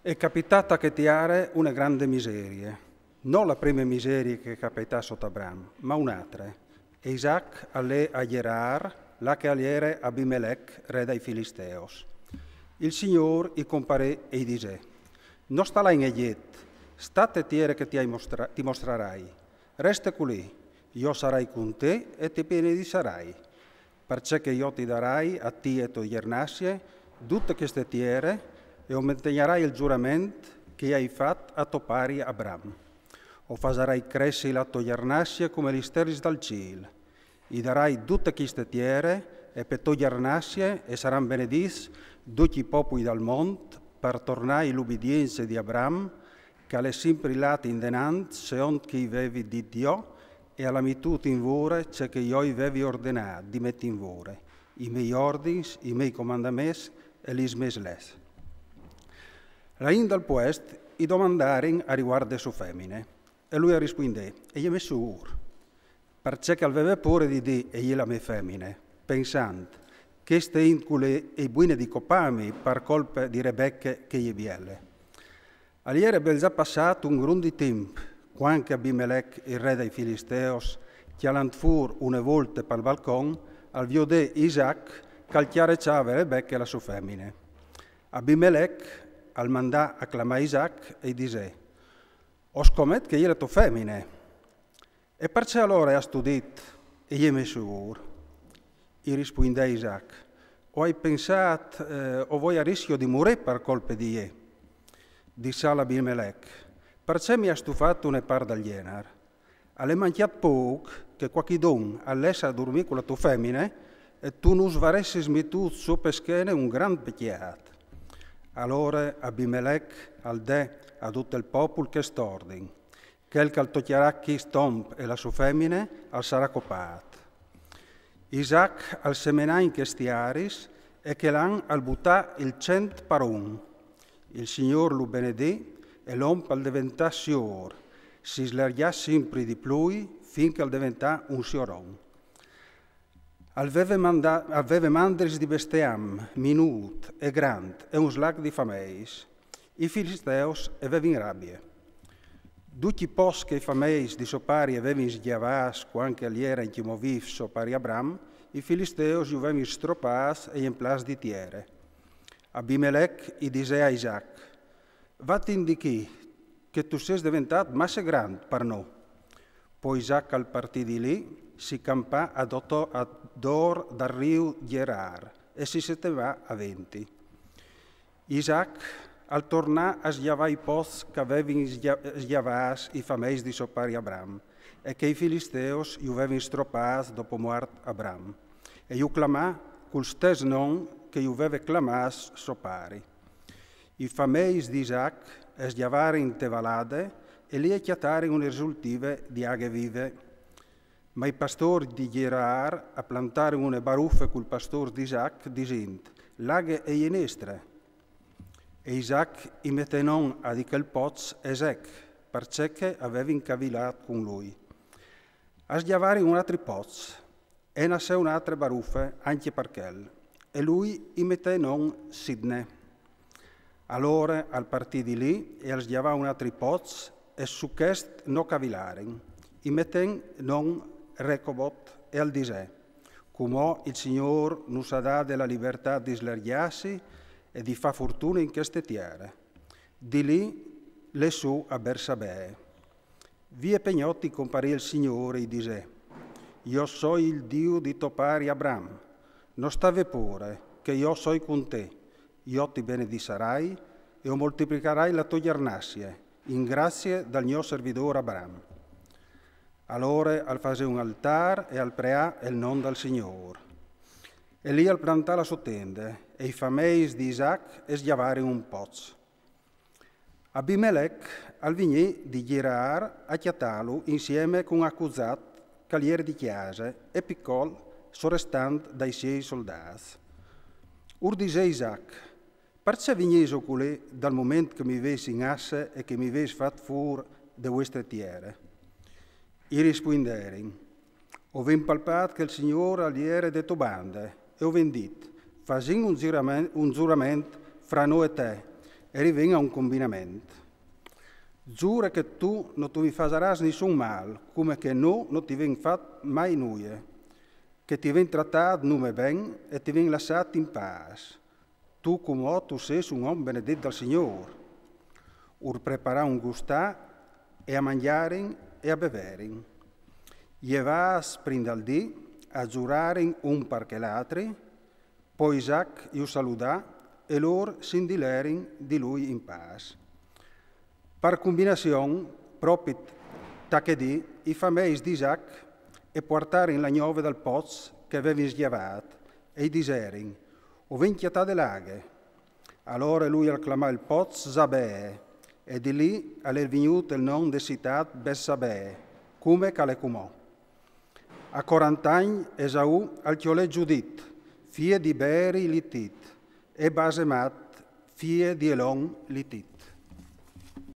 È capitata che tiare una grande miseria, non la prima miseria che capita sotto Abram, ma un'altra. Isaac allè a Gerar, là che aliere Abimelech, re dei Filisteos. Il Signore gli comparé e gli disse: non sta là in Egitto, state tiere che ti mostrerai. Resta qui, io sarai con te e ti benedicerai, perché io ti darai a te e tua gernasie tutte queste tiere e aumenterai il giuramento che hai fatto a tuo pari Abram. O farai crescere la tua gernasia come gli stelle dal cielo. Gli darai tutte queste tiere e per tua gernasie e saranno benediti tutti i popoli del mondo per tornare all'obbedienza di Abram, che è sempre lata in denanti, secondo che avevi di Dio, e alla mitute in vore, ciò che io avevi ordinato di mettere in vore, i miei ordini, i miei comandamenti e le mie leggi. Rain dal puest i domandarono a riguardo su femmine, e lui rispondè, e gli messo ur, perché aveva paura di dire, e la mia femmine, pensando, che ste incule e buone di copami per colpa di Rebecca che gli bielle. All'iera è già passato un grande tempo, quando Abimelech, il re dei Filisteos, chialant fur una volta per il balcone, al viodè Isaac, calchiarecciava Rebecca e la sua femmine. Abimelech al mandà a clamare Isaac e disse: «Ho scommetto che io la tua femmine». E perché allora ha studiato e gli è messo ur? E rispondè Isaac: «O hai pensato o vuoi a rischio di morire per colpa di ie?» Disse Abimelech: «Perché mi ha stufato una parte del genere? Alle mangiato poco che qualcuno all'essa a dormire con la tua femmine e tu non svaressi smettuto su peschene un gran peccato». Allora Abimelech al dè a tutto il popolo che stordin, quel che al toccherà chi stomp e la sua femmine al sarà copato. Isaac al semenà in questiaris e che l'han al buttà il 100 per un. Il Signor lo benedì e l'om al diventà sior, si slergià sempre di più finché al diventà un sioron. Aveva mandris di bestiam, minut e grand, e un slag di fameis. I Filisteos avevano in rabbia. Tutti i posti che i fameis di sopari avevano schiavati quando gli era in chimoviv sopari Abram, i Filisteos gli avevano stropati e in place di tiere. Abimelech gli disse a Isaac: «Vatti indichi che tu sei diventato massa grande per noi». Poi Isaac al partì di lì si campà ad or dal rio Gerar e si setteva a 20. Isaac al tornà a schiavare i posti che avevano schiavati i fameis di sopari Abram e che i Filisteos gli avevano stroppati dopo morto Abram. E gli clamà col stesso nome che gli aveva clamato sopari. I fameis di Isaac schiavare in tevalade e lì chiatare un risultive di aghe vive. Ma i pastori di Gerar a plantare una baruffa col pastore di Isaac, dicendo: «L'aghe è inestre». E Isaac i mette non a di quel poz Esec, perché aveva incavilato con lui. A schiavare un altro poz, e nasce un'altra baruffa anche per quel, e lui i mette non Sidne. Allora al partì di lì e al schiavare un altro poz, e su questo non cavilaren, i mette non Recobot e al disè, come il Signore non sa dato la libertà di slergiarsi e di far fortuna in queste terre. Di lì le su a Bersabee. Via Pegnotti comparì il Signore e disse: «Io so il Dio di tuo pari Abram, non stave pure, che io so con te, io ti benedicerai e moltiplicherai la tua gernasie, in grazie dal mio servitore Abram». Allora al fase un altar e al preà il nome del Signore. E lì al plantà la sua tenda, e i fameis di Isaac e schiavare un poz. Abimelech al vignè di Gerar a chiatalo insieme con un accusato caliere di chiesa e piccolo sorrestante dai sei soldati. Ur disse Isaac: «Perché vigneso culè dal momento che mi vesi in asse e che mi vesi fatto fuori da vostre tiere?» I risponderen: «Ho ben palpato che il Signore aliere de tua banda e ho vendito, fasin un giuramento fra noi e te, e riven a un combinamento. Giura che tu non ti farai nessun mal, come che no non ti ven fatto mai nulla, che ti ven trattato nome ben e ti ven lasciato in pace. Tu come tu sei un uomo benedetto dal Signore. Ur prepara un gustà e a mangiare e a bevere. Gli vas prindaldì a giurare un perché l'altri, poi Isaac gli salutà e loro s'indilerin di lui in pace. Per combinazione, proprio tacchedì, i famigli di Isaac e portarono la gnove dal pozzo che aveva schiavato e diserin, o vinchiata de laghe. Allora lui acclamò il pozzo Zabè e di lì è venuto il nome di città Bessabè, come Calecumò. A 40 anni Esau alchiolè Giudit, figlia di Beri Litit, e Basemat, figlia di Elon Litit.